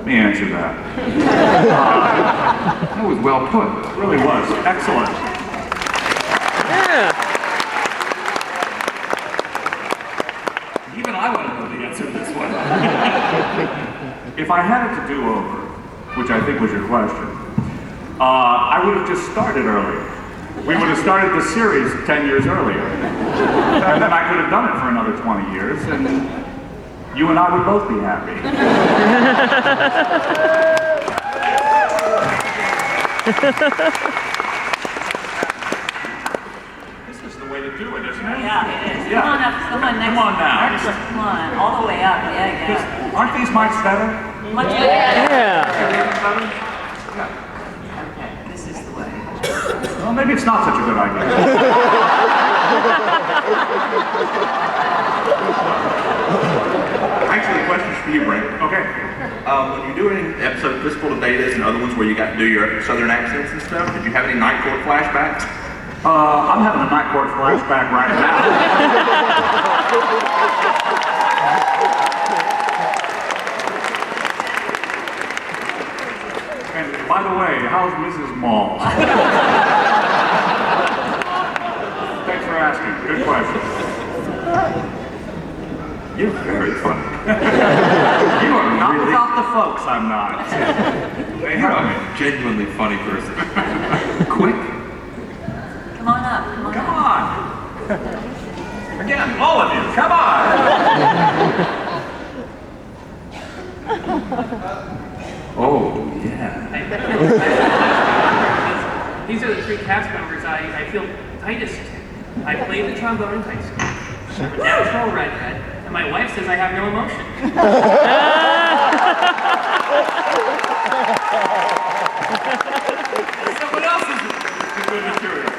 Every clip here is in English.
me answer that. That was well put. It really was. Excellent. Yeah. Even I want to know the answer to this one. If I had it to do over, which I think was your question, I would have just started earlier. We would have started the series 10 years earlier. And then I could have done it for another 20 years, and you and I would both be happy. This is the way to do it, isn't it? Yeah, it is. Yeah. Come on up, come on next. Come on now. Come on, all the way up. Yeah. Aren't these mics better? Much better. Yeah. Yeah. Okay, this is the way. Well, maybe it's not such a good idea. Actually, questions for you, Brent. Okay. When you're doing episode of Fistful of Datas and other ones where you got to do your southern accents and stuff, did you have any Night Court flashbacks? I'm having a Night Court flashback right now. And by the way, how's Mrs. Mall? Thanks for asking. Good question. You're very funny. You are not without the folks, I'm not. You're a genuinely funny person. Quick. Come on up, come on Come up. on. Again, all of you, come on. Oh, yeah. These are the three cast members I feel tightest to. I played the trombone in high school. I'm a natural redhead, and my wife says I have no emotion. Someone else is good material.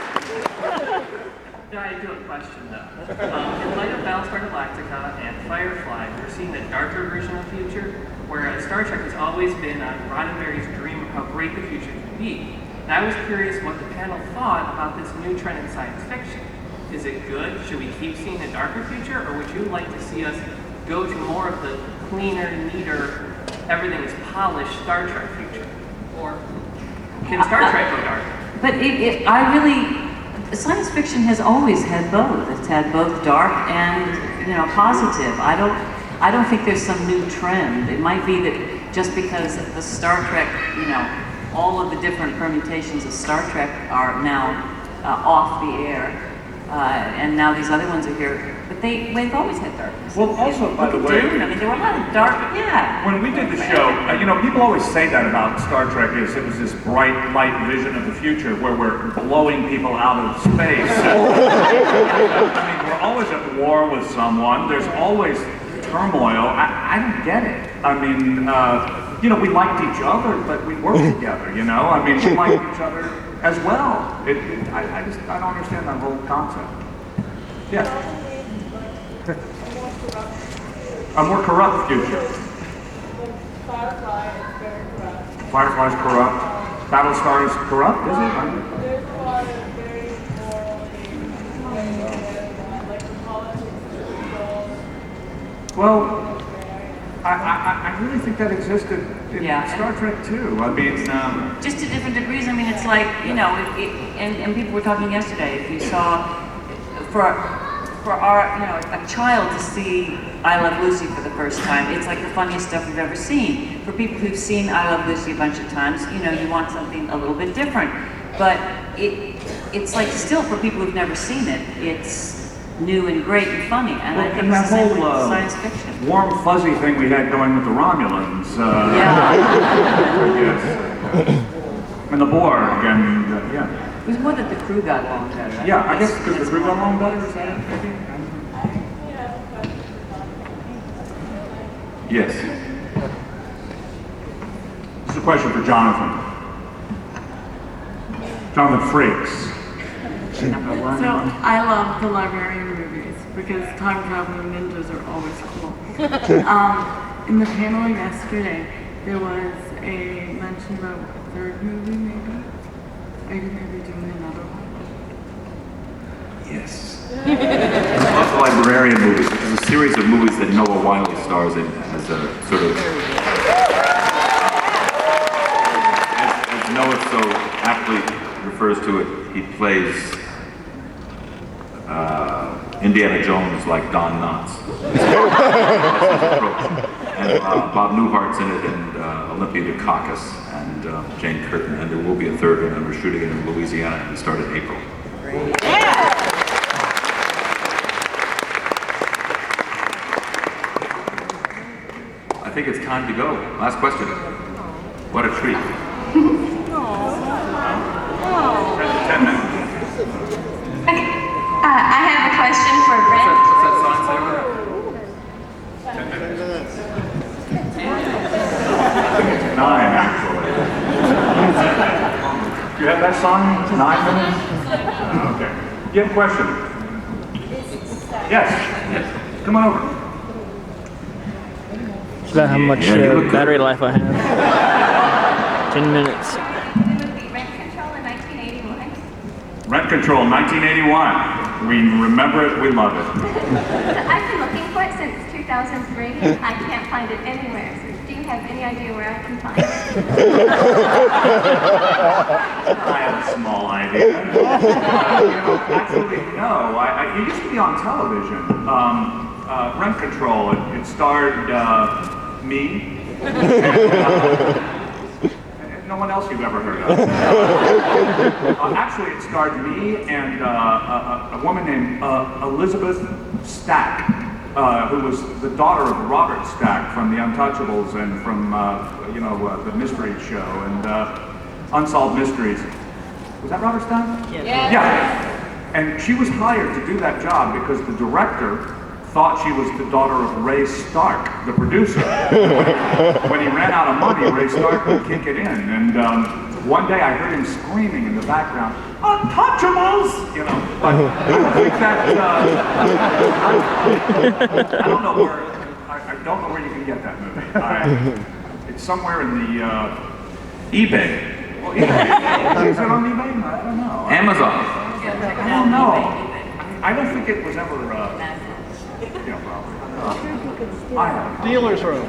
Yeah, I do have a question though. In light of Battlestar Galactica and Firefly, we're seeing the darker version of the future, whereas Star Trek has always been on Roddenberry's dream of how great the future can be. And I was curious what the panel thought about this new trend in science fiction. Is it good? Should we keep seeing a darker future, or would you like to see us go to more of the cleaner, neater, everything is polished Star Trek future? Or can Star Trek go darker? But science fiction has always had both. It's had both dark and, positive. I don't think there's some new trend. It might be that just because the Star Trek, all of the different permutations of Star Trek are now off the air, and now these other ones are here. But they've always had darkness. Well, also, by the way, Dune, there were a lot of dark, when we did the show, people always say that about Star Trek is it was this bright light vision of the future where we're blowing people out of space. We're always at war with someone. There's always turmoil. I don't get it. We liked each other, but we worked together, we liked each other as well. I don't understand that whole concept. Yeah. A more corrupt future. Firefly is very corrupt. Firefly's corrupt. Battlestar is corrupt, is it? There's a lot of very morally like the politics of the Well, I really think that existed in Star Trek too. just to different degrees. It's like, and people were talking yesterday, if you saw, for a child to see I Love Lucy for the first time, it's like the funniest stuff we've ever seen. For people who've seen I Love Lucy a bunch of times, you want something a little bit different. But it's like still for people who've never seen it, it's new and great and funny. And I think and that it's the same whole with science fiction. warm fuzzy thing we had going with the Romulans. Yes. And the Borg, and It was more that the crew got along better. Yeah, I guess because the crew got along better, is that it, maybe? Yes. This is a question for Jonathon. Jonathon Frakes. So I love the librarian movies because time traveling ninjas are always cool. In the panel yesterday, there was a mention about a third movie, maybe. Are you maybe doing another one? Yes. I love the librarian movies, which is a series of movies that Noah Wyle stars in as a sort of refers to it, he plays Indiana Jones like Don Knotts. That's his approach. And Bob Newhart's in it, and Olympia Dukakis, and Jane Curtin, and there will be a third one, and we're shooting it in Louisiana, and we start in April. I think it's time to go. Last question. What a treat. 10 minutes. Okay. I have a question for Brent. What's that sign say over there? 10 minutes. 9, actually. You have that sign? 9 minutes? Okay. You have a question? Yes. Come on over. About how much battery life I have. 10 minutes. The movie Rent Control in 1981. Rent Control, 1981. We remember it, we love it. I've been looking for it since 2003. I can't find it anywhere. So do you have any idea where I can find it? I have a small idea. Actually, no. It used to be on television. Rent Control. It starred me. And no one else you've ever heard of. Actually, it starred me and a woman named Elizabeth Stack, who was the daughter of Robert Stack from The Untouchables and from the Mystery Show and Unsolved Mysteries. Was that Robert Stack? Yeah. Yeah. And she was hired to do that job because the director thought she was the daughter of Ray Stark, the producer. When he ran out of money, Ray Stark would kick it in. And one day I heard him screaming in the background, "Untouchables!" You know, but I don't think that, I don't know where you can get that movie. It's somewhere in the eBay. Well, eBay. Is it on eBay? I don't know. Amazon. I don't know. I don't think it was ever, Dealer's room.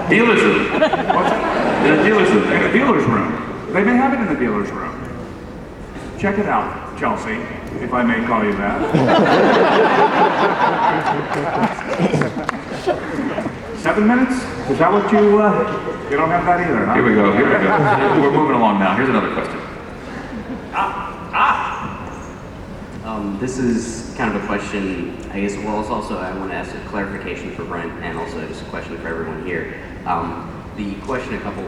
Dealer's room. What's that? In a dealer's room. In a dealer's room. They may have it in the dealer's room. Check it out, Chelsea, if I may call you that. 7 minutes? Is that what you don't have that either, huh? Here we go. We're moving along now. Here's another question. This is kind of a question, I guess, well, it's also, I want to ask a clarification for Brent and also just a question for everyone here. The question a couple